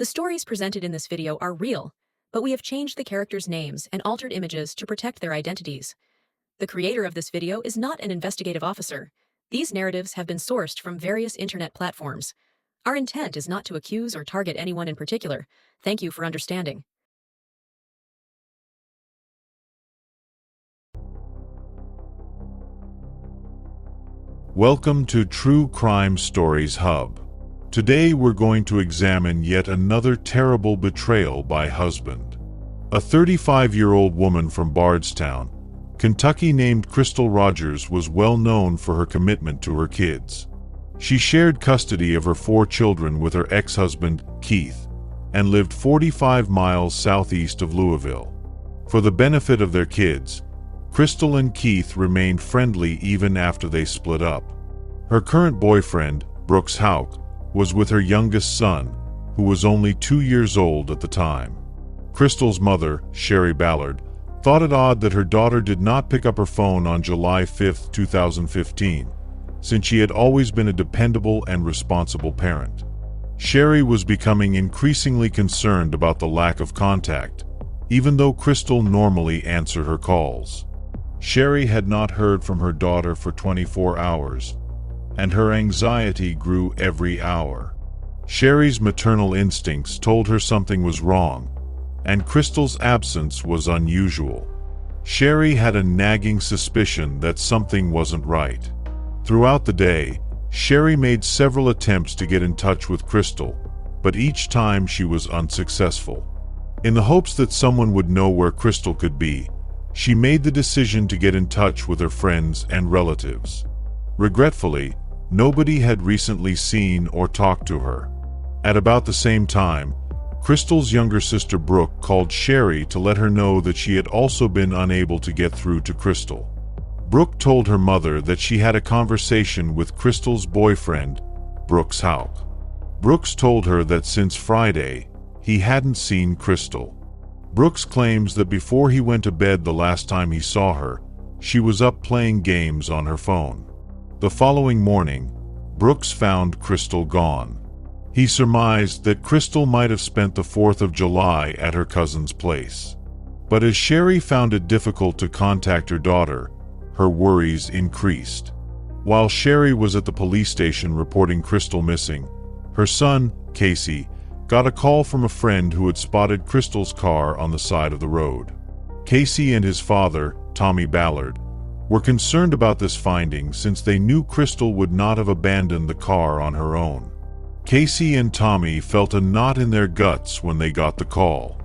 The stories presented in this video are real, but we have changed the characters' names and altered images to protect their identities. The creator of this video is not an investigative officer. These narratives have been sourced from various internet platforms. Our intent is not to accuse or target anyone in particular. Thank you for understanding. Welcome to True Crime Stories Hub. Today we're going to examine yet another terrible betrayal by husband. A 35-year-old woman from Bardstown, Kentucky named Crystal Rogers was well known for her commitment to her kids. She shared custody of her 4 children with her ex-husband, Keith, and lived 45 miles southeast of Louisville. For the benefit of their kids, Crystal and Keith remained friendly even after they split up. Her current boyfriend, Houck, was with her youngest son, who was only 2 years old at the time. Crystal's mother, Ballard, thought it odd that her daughter did not pick up her phone on July 5, 2015, since she had always been a dependable and responsible parent. Sherry was becoming increasingly concerned about the lack of contact, even though Crystal normally answered her calls. Sherry had not heard from her daughter for 24 hours, and her anxiety grew every hour. Sherry's maternal instincts told her something was wrong, and Crystal's absence was unusual. Sherry had a nagging suspicion that something wasn't right. Throughout the day, Sherry made several attempts to get in touch with Crystal, but each time she was unsuccessful. In the hopes that someone would know where Crystal could be, she made the decision to get in touch with her friends and relatives. Regretfully, nobody had recently seen or talked to her. At about the same time, Crystal's younger sister Brooke called Sherry to let her know that she had also been unable to get through to Crystal. Brooke told her mother that she had a conversation with Crystal's boyfriend, Houck. Brooks told her that since Friday, he hadn't seen Crystal. Brooks claims that before he went to bed the last time he saw her, she was up playing games on her phone. The following morning, Brooks found Crystal gone. He surmised that Crystal might have spent the 4th of July at her cousin's place. But as Sherry found it difficult to contact her daughter, her worries increased. While Sherry was at the police station reporting Crystal missing, her son, Casey, got a call from a friend who had spotted Crystal's car on the side of the road. Casey and his father, Tommy Ballard, were concerned about this finding since they knew Crystal would not have abandoned the car on her own. Casey and Tommy felt a knot in their guts when they got the call.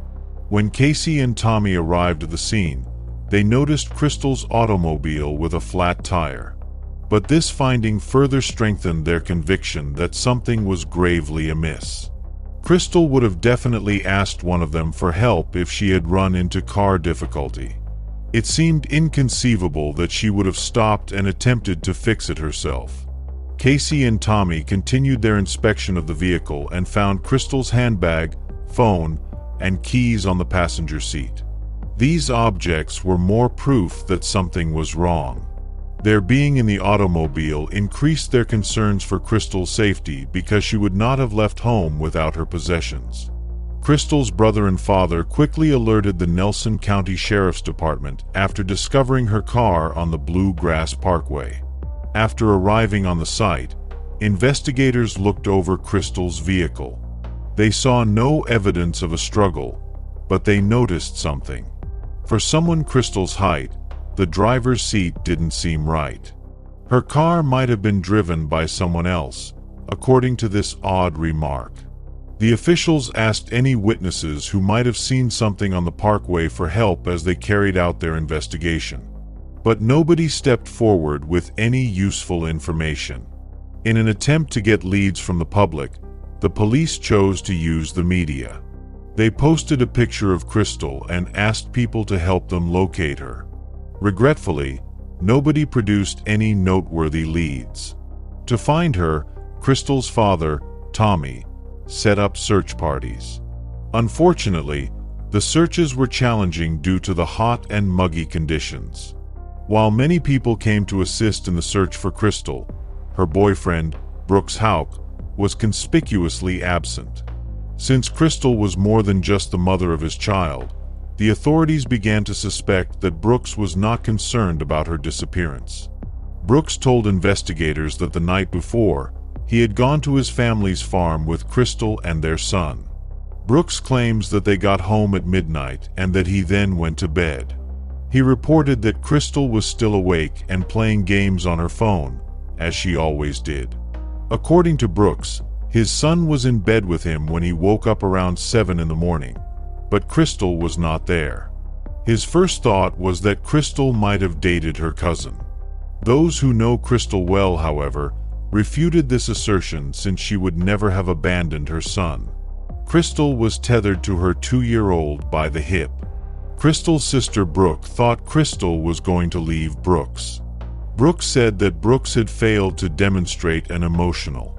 When Casey and Tommy arrived at the scene, they noticed Crystal's automobile with a flat tire. But this finding further strengthened their conviction that something was gravely amiss. Crystal would have definitely asked one of them for help if she had run into car difficulty. It seemed inconceivable that she would have stopped and attempted to fix it herself. Casey and Tommy continued their inspection of the vehicle and found Crystal's handbag, phone, and keys on the passenger seat. These objects were more proof that something was wrong. Their being in the automobile increased their concerns for Crystal's safety because she would not have left home without her possessions. Crystal's brother and father quickly alerted the Nelson County Sheriff's Department after discovering her car on the Bluegrass Parkway. After arriving on the site, investigators looked over Crystal's vehicle. They saw no evidence of a struggle, but they noticed something. For someone Crystal's height, the driver's seat didn't seem right. Her car might have been driven by someone else, according to this odd remark. The officials asked any witnesses who might have seen something on the parkway for help as they carried out their investigation. But nobody stepped forward with any useful information. In an attempt to get leads from the public, the police chose to use the media. They posted a picture of Crystal and asked people to help them locate her. Regretfully, nobody produced any noteworthy leads. To find her, Crystal's father, Tommy, set up search parties. Unfortunately, the searches were challenging due to the hot and muggy conditions. While many people came to assist in the search for Crystal, her boyfriend, Houck, was conspicuously absent. Since Crystal was more than just the mother of his child, the authorities began to suspect that Brooks was not concerned about her disappearance. Brooks told investigators that the night before, he had gone to his family's farm with Crystal and their son. Brooks claims that they got home at midnight and that he then went to bed. He reported that Crystal was still awake and playing games on her phone, as she always did. According to Brooks, his son was in bed with him when he woke up around 7 in the morning, but Crystal was not there. His first thought was that Crystal might have dated her cousin. Those who know Crystal well, however, refuted this assertion since she would never have abandoned her son. Crystal was tethered to her 2-year-old by the hip. Crystal's sister Brooke thought Crystal was going to leave Brooks. Brooks said that Brooks had failed to demonstrate an emotional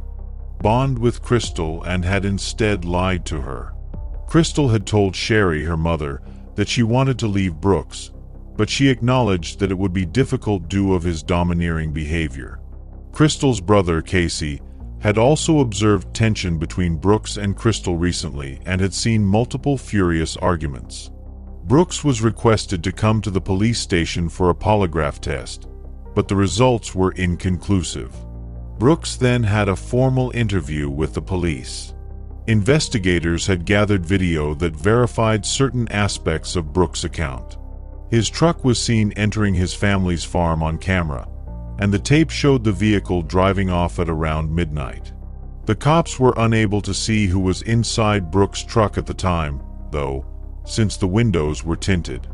bond with Crystal and had instead lied to her. Crystal had told Sherry, her mother, that she wanted to leave Brooks, but she acknowledged that it would be difficult due of his domineering behavior. Crystal's brother, Casey, had also observed tension between Brooks and Crystal recently and had seen multiple furious arguments. Brooks was requested to come to the police station for a polygraph test, but the results were inconclusive. Brooks then had a formal interview with the police. Investigators had gathered video that verified certain aspects of Brooks' account. His truck was seen entering his family's farm on camera, and the tape showed the vehicle driving off at around midnight. The cops were unable to see who was inside Brooks' truck at the time, though, since the windows were tinted.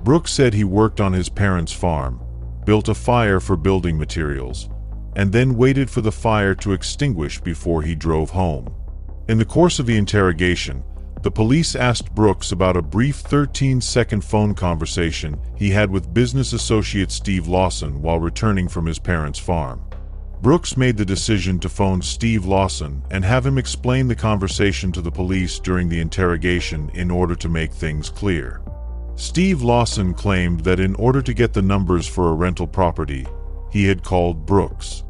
Brooks said he worked on his parents' farm, built a fire for building materials, and then waited for the fire to extinguish before he drove home. In the course of the interrogation, the police asked Brooks about a brief 13-second phone conversation he had with business associate Steve Lawson while returning from his parents' farm. Brooks made the decision to phone Steve Lawson and have him explain the conversation to the police during the interrogation in order to make things clear. Steve Lawson claimed that in order to get the numbers for a rental property, he had called Brooks.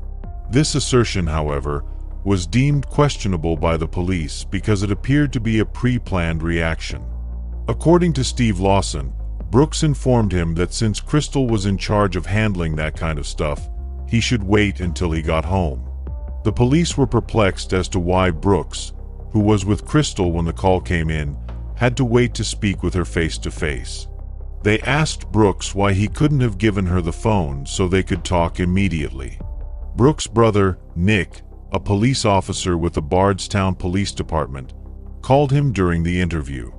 This assertion, however, was deemed questionable by the police because it appeared to be a pre-planned reaction. According to Steve Lawson, Brooks informed him that since Crystal was in charge of handling that kind of stuff, he should wait until he got home. The police were perplexed as to why Brooks, who was with Crystal when the call came in, had to wait to speak with her face-to-face. They asked Brooks why he couldn't have given her the phone so they could talk immediately. Brooks' brother, Nick, a police officer with the Bardstown Police Department, called him during the interview.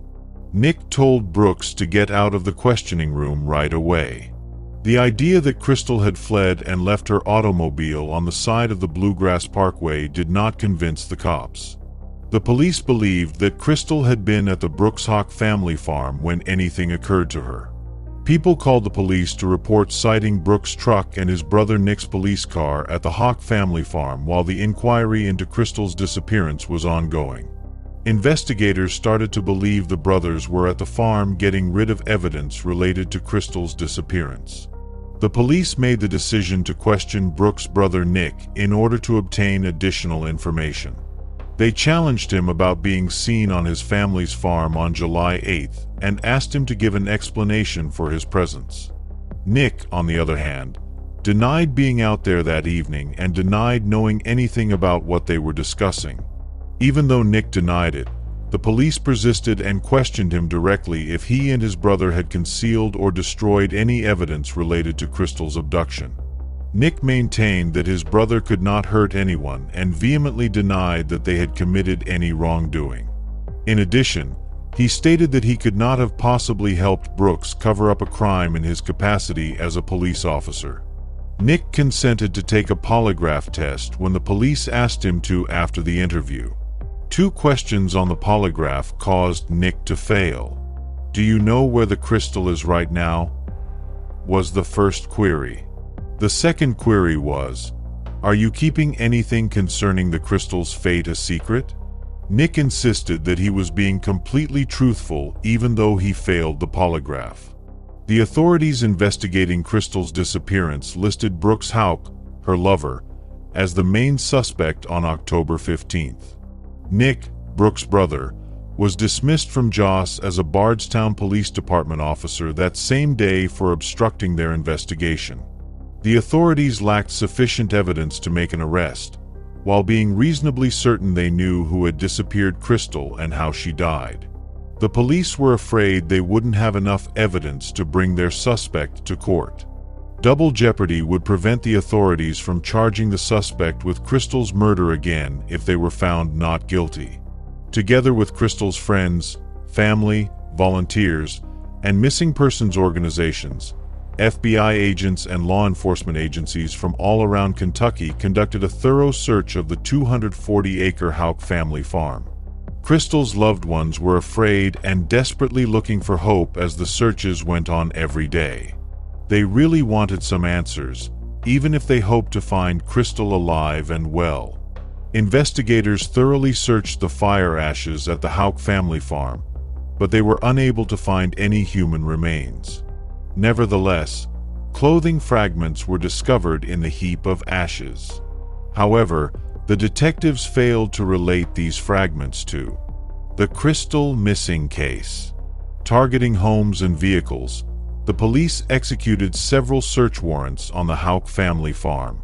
Nick told Brooks to get out of the questioning room right away. The idea that Crystal had fled and left her automobile on the side of the Bluegrass Parkway did not convince the cops. The police believed that Crystal had been at the Houck family farm when anything occurred to her. People called the police to report sighting Brooks' truck and his brother Nick's police car at the Houck family farm while the inquiry into Crystal's disappearance was ongoing. Investigators started to believe the brothers were at the farm getting rid of evidence related to Crystal's disappearance. The police made the decision to question Brooks' brother Nick in order to obtain additional information. They challenged him about being seen on his family's farm on July 8th and asked him to give an explanation for his presence. Nick, on the other hand, denied being out there that evening and denied knowing anything about what they were discussing. Even though Nick denied it, the police persisted and questioned him directly if he and his brother had concealed or destroyed any evidence related to Crystal's abduction. Nick maintained that his brother could not hurt anyone and vehemently denied that they had committed any wrongdoing. In addition, he stated that he could not have possibly helped Brooks cover up a crime in his capacity as a police officer. Nick consented to take a polygraph test when the police asked him to after the interview. 2 questions on the polygraph caused Nick to fail. "Do you know where the crystal is right now?" was the first query. The second query was, "Are you keeping anything concerning the crystal's fate a secret?" Nick insisted that he was being completely truthful even though he failed the polygraph. The authorities investigating Crystal's disappearance listed Brooks Houck, her lover, as the main suspect on October 15th. Nick, Brooks' brother, was dismissed from Joss as a Bardstown Police Department officer that same day for obstructing their investigation. The authorities lacked sufficient evidence to make an arrest, while being reasonably certain they knew who had disappeared Crystal and how she died. The police were afraid they wouldn't have enough evidence to bring their suspect to court. Double jeopardy would prevent the authorities from charging the suspect with Crystal's murder again if they were found not guilty. Together with Crystal's friends, family, volunteers, and missing persons organizations, FBI agents and law enforcement agencies from all around Kentucky conducted a thorough search of the 240-acre Houck family farm. Crystal's loved ones were afraid and desperately looking for hope as the searches went on every day. They really wanted some answers, even if they hoped to find Crystal alive and well. Investigators thoroughly searched the fire ashes at the Houck family farm, but they were unable to find any human remains. Nevertheless, clothing fragments were discovered in the heap of ashes. However, the detectives failed to relate these fragments to the Crystal missing case. Targeting homes and vehicles, the police executed several search warrants on the Houck family farm.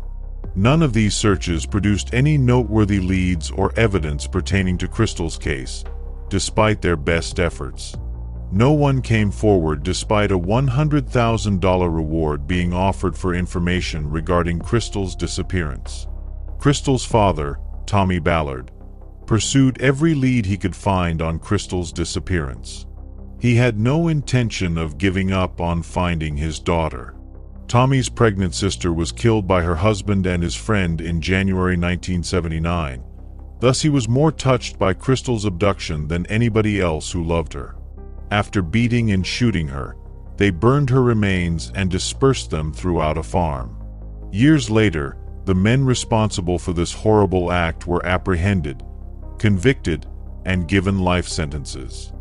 None of these searches produced any noteworthy leads or evidence pertaining to Crystal's case, despite their best efforts. No one came forward despite a $100,000 reward being offered for information regarding Crystal's disappearance. Crystal's father, Tommy Ballard, pursued every lead he could find on Crystal's disappearance. He had no intention of giving up on finding his daughter. Tommy's pregnant sister was killed by her husband and his friend in January 1979. Thus he was more touched by Crystal's abduction than anybody else who loved her. After beating and shooting her, they burned her remains and dispersed them throughout a farm. Years later, the men responsible for this horrible act were apprehended, convicted, and given life sentences.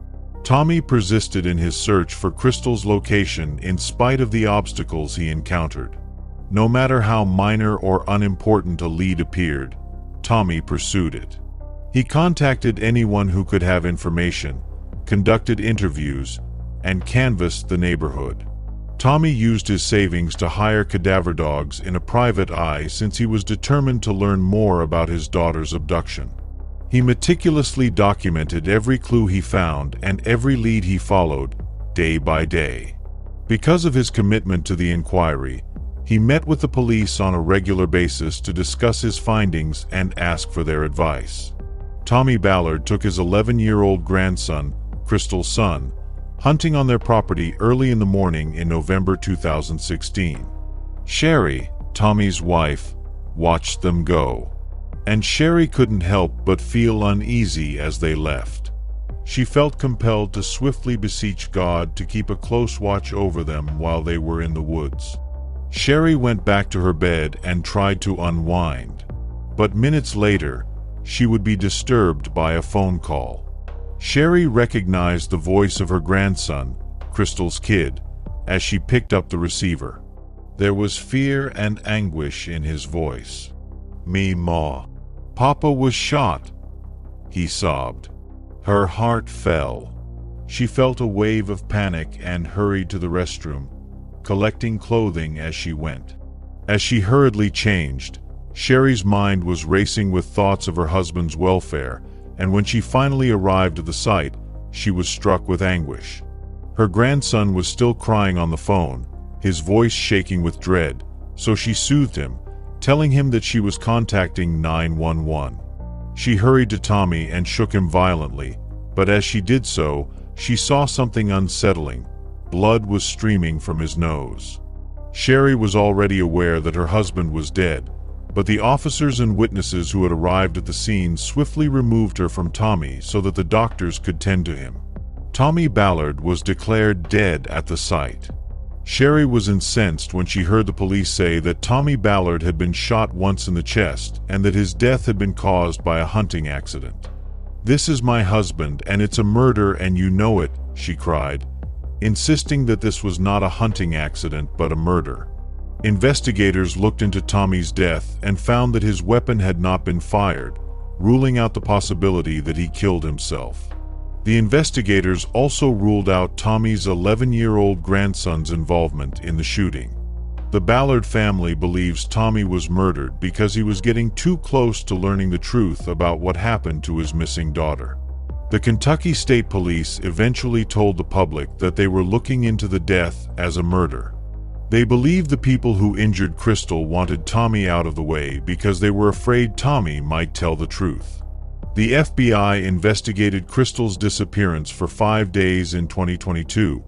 Tommy persisted in his search for Crystal's location in spite of the obstacles he encountered. No matter how minor or unimportant a lead appeared, Tommy pursued it. He contacted anyone who could have information, conducted interviews, and canvassed the neighborhood. Tommy used his savings to hire cadaver dogs in a private eye since he was determined to learn more about his daughter's abduction. He meticulously documented every clue he found and every lead he followed, day by day. Because of his commitment to the inquiry, he met with the police on a regular basis to discuss his findings and ask for their advice. Tommy Ballard took his 11-year-old grandson, Crystal's son, hunting on their property early in the morning in November 2016. Sherry, Tommy's wife, watched them go. And Sherry couldn't help but feel uneasy as they left. She felt compelled to swiftly beseech God to keep a close watch over them while they were in the woods. Sherry went back to her bed and tried to unwind. But minutes later, she would be disturbed by a phone call. Sherry recognized the voice of her grandson, Crystal's kid, as she picked up the receiver. There was fear and anguish in his voice. "Me, Ma. Papa was shot," he sobbed. Her heart fell. She felt a wave of panic and hurried to the restroom, collecting clothing as she went. As she hurriedly changed, Sherry's mind was racing with thoughts of her husband's welfare, and when she finally arrived at the site, she was struck with anguish. Her grandson was still crying on the phone, his voice shaking with dread, so she soothed him, telling him that she was contacting 911. She hurried to Tommy and shook him violently, but as she did so, she saw something unsettling. Blood was streaming from his nose. Sherry was already aware that her husband was dead, but the officers and witnesses who had arrived at the scene swiftly removed her from Tommy so that the doctors could tend to him. Tommy Ballard was declared dead at the site. Sherry was incensed when she heard the police say that Tommy Ballard had been shot once in the chest and that his death had been caused by a hunting accident. "This is my husband and it's a murder and you know it," she cried, insisting that this was not a hunting accident but a murder. Investigators looked into Tommy's death and found that his weapon had not been fired, ruling out the possibility that he killed himself. The investigators also ruled out Tommy's 11-year-old grandson's involvement in the shooting. The Ballard family believes Tommy was murdered because he was getting too close to learning the truth about what happened to his missing daughter. The Kentucky State Police eventually told the public that they were looking into the death as a murder. They believed the people who injured Crystal wanted Tommy out of the way because they were afraid Tommy might tell the truth. The FBI investigated Crystal's disappearance for 5 days in 2022,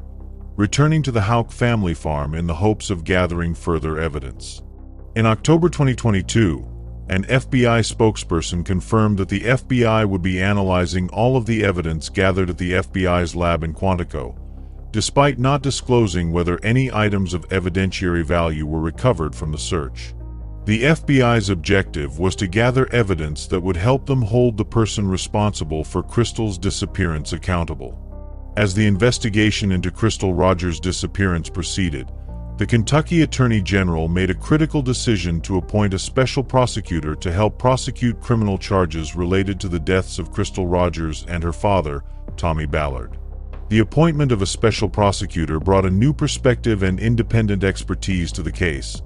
returning to the Houck family farm in the hopes of gathering further evidence. In October 2022, an FBI spokesperson confirmed that the FBI would be analyzing all of the evidence gathered at the FBI's lab in Quantico, despite not disclosing whether any items of evidentiary value were recovered from the search. The FBI's objective was to gather evidence that would help them hold the person responsible for Crystal's disappearance accountable. As the investigation into Crystal Rogers' disappearance proceeded, the Kentucky Attorney General made a critical decision to appoint a special prosecutor to help prosecute criminal charges related to the deaths of Crystal Rogers and her father, Tommy Ballard. The appointment of a special prosecutor brought a new perspective and independent expertise to the case,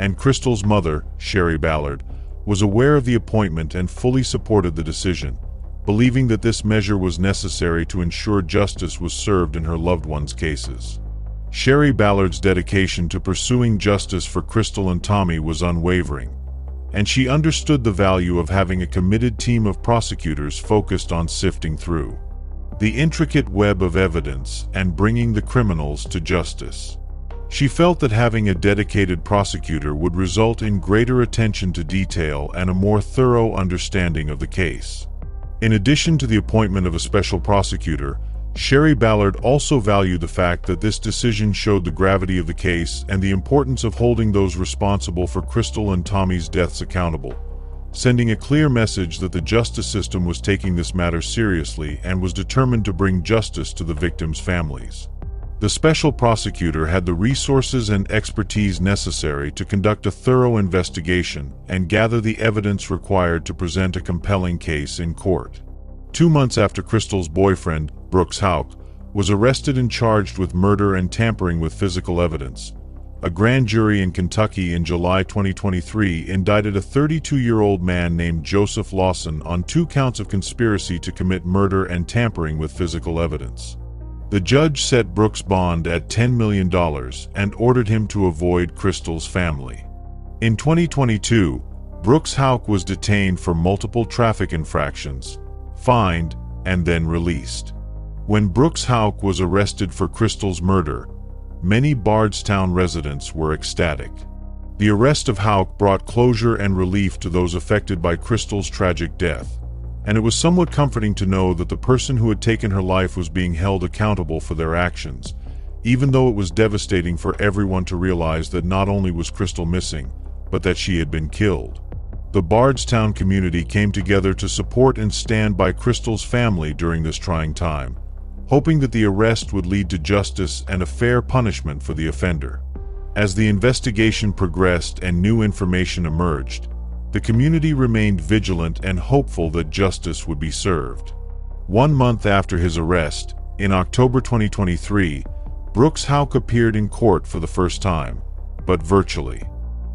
and Crystal's mother, Sherry Ballard, was aware of the appointment and fully supported the decision, believing that this measure was necessary to ensure justice was served in her loved ones' cases. Sherry Ballard's dedication to pursuing justice for Crystal and Tommy was unwavering, and she understood the value of having a committed team of prosecutors focused on sifting through the intricate web of evidence and bringing the criminals to justice. She felt that having a dedicated prosecutor would result in greater attention to detail and a more thorough understanding of the case. In addition to the appointment of a special prosecutor, Sherry Ballard also valued the fact that this decision showed the gravity of the case and the importance of holding those responsible for Crystal and Tommy's deaths accountable, sending a clear message that the justice system was taking this matter seriously and was determined to bring justice to the victims' families. The special prosecutor had the resources and expertise necessary to conduct a thorough investigation and gather the evidence required to present a compelling case in court. 2 months after Crystal's boyfriend, Brooks Houck, was arrested and charged with murder and tampering with physical evidence, a grand jury in Kentucky in July 2023 indicted a 32-year-old man named Joseph Lawson on 2 counts of conspiracy to commit murder and tampering with physical evidence. The judge set Brooks' bond at $10 million and ordered him to avoid Crystal's family. In 2022, Brooks Houck was detained for multiple traffic infractions, fined, and then released. When Brooks Houck was arrested for Crystal's murder, many Bardstown residents were ecstatic. The arrest of Houck brought closure and relief to those affected by Crystal's tragic death, and it was somewhat comforting to know that the person who had taken her life was being held accountable for their actions, even though it was devastating for everyone to realize that not only was Crystal missing, but that she had been killed. The Bardstown community came together to support and stand by Crystal's family during this trying time, hoping that the arrest would lead to justice and a fair punishment for the offender. As the investigation progressed and new information emerged, the community remained vigilant and hopeful that justice would be served. 1 month after his arrest, in October 2023, Brooks Houck appeared in court for the first time, but virtually.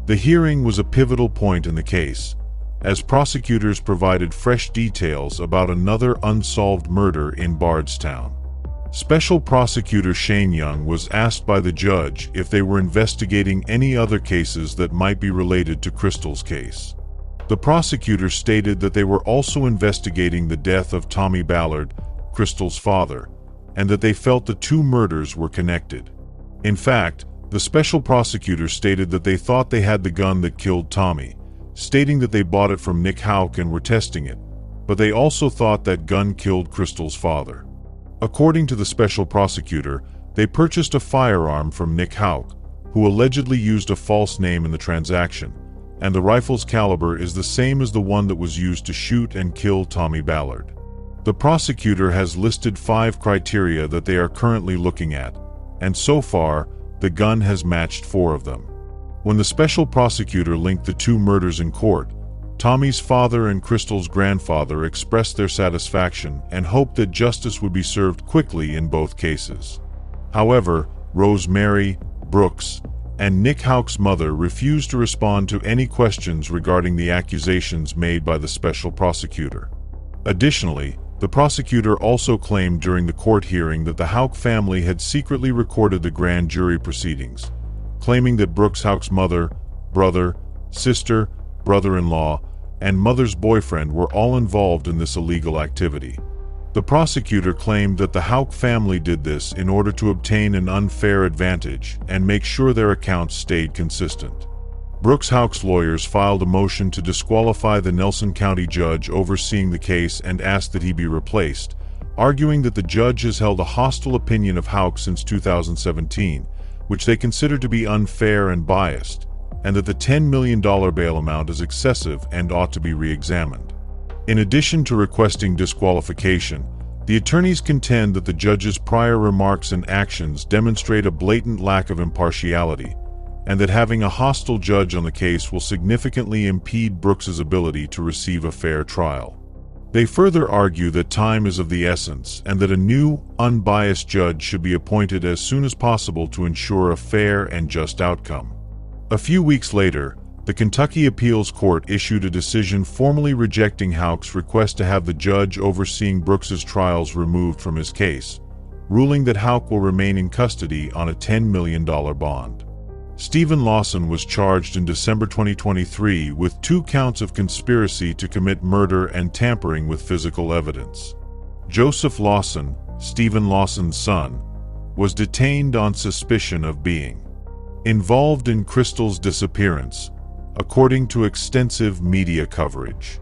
The hearing was a pivotal point in the case, as prosecutors provided fresh details about another unsolved murder in Bardstown. Special Prosecutor Shane Young was asked by the judge if they were investigating any other cases that might be related to Crystal's case. The prosecutor stated that they were also investigating the death of Tommy Ballard, Crystal's father, and that they felt the 2 murders were connected. In fact, the special prosecutor stated that they thought they had the gun that killed Tommy, stating that they bought it from Nick Houck and were testing it, but they also thought that gun killed Crystal's father. According to the special prosecutor, they purchased a firearm from Nick Houck, who allegedly used a false name in the transaction, and the rifle's caliber is the same as the one that was used to shoot and kill Tommy Ballard. The prosecutor has listed 5 criteria that they are currently looking at, and so far, the gun has matched 4 of them. When the special prosecutor linked the 2 murders in court, Tommy's father and Crystal's grandfather expressed their satisfaction and hoped that justice would be served quickly in both cases. However, Rosemary, Brooks, and Nick Houck's mother refused to respond to any questions regarding the accusations made by the special prosecutor. Additionally, the prosecutor also claimed during the court hearing that the Houck family had secretly recorded the grand jury proceedings, claiming that Brooks Houck's mother, brother, sister, brother-in-law, and mother's boyfriend were all involved in this illegal activity. The prosecutor claimed that the Houck family did this in order to obtain an unfair advantage and make sure their accounts stayed consistent. Brooks Houck's lawyers filed a motion to disqualify the Nelson County judge overseeing the case and asked that he be replaced, arguing that the judge has held a hostile opinion of Houck since 2017, which they consider to be unfair and biased, and that the $10 million bail amount is excessive and ought to be re-examined. In addition to requesting disqualification, the attorneys contend that the judge's prior remarks and actions demonstrate a blatant lack of impartiality, and that having a hostile judge on the case will significantly impede Brooks's ability to receive a fair trial. They further argue that time is of the essence and that a new, unbiased judge should be appointed as soon as possible to ensure a fair and just outcome. A few weeks later, the Kentucky Appeals Court issued a decision formally rejecting Houck's request to have the judge overseeing Brooks's trials removed from his case, ruling that Houck will remain in custody on a $10 million bond. Stephen Lawson was charged in December 2023 with 2 counts of conspiracy to commit murder and tampering with physical evidence. Joseph Lawson, Stephen Lawson's son, was detained on suspicion of being involved in Crystal's disappearance, according to extensive media coverage.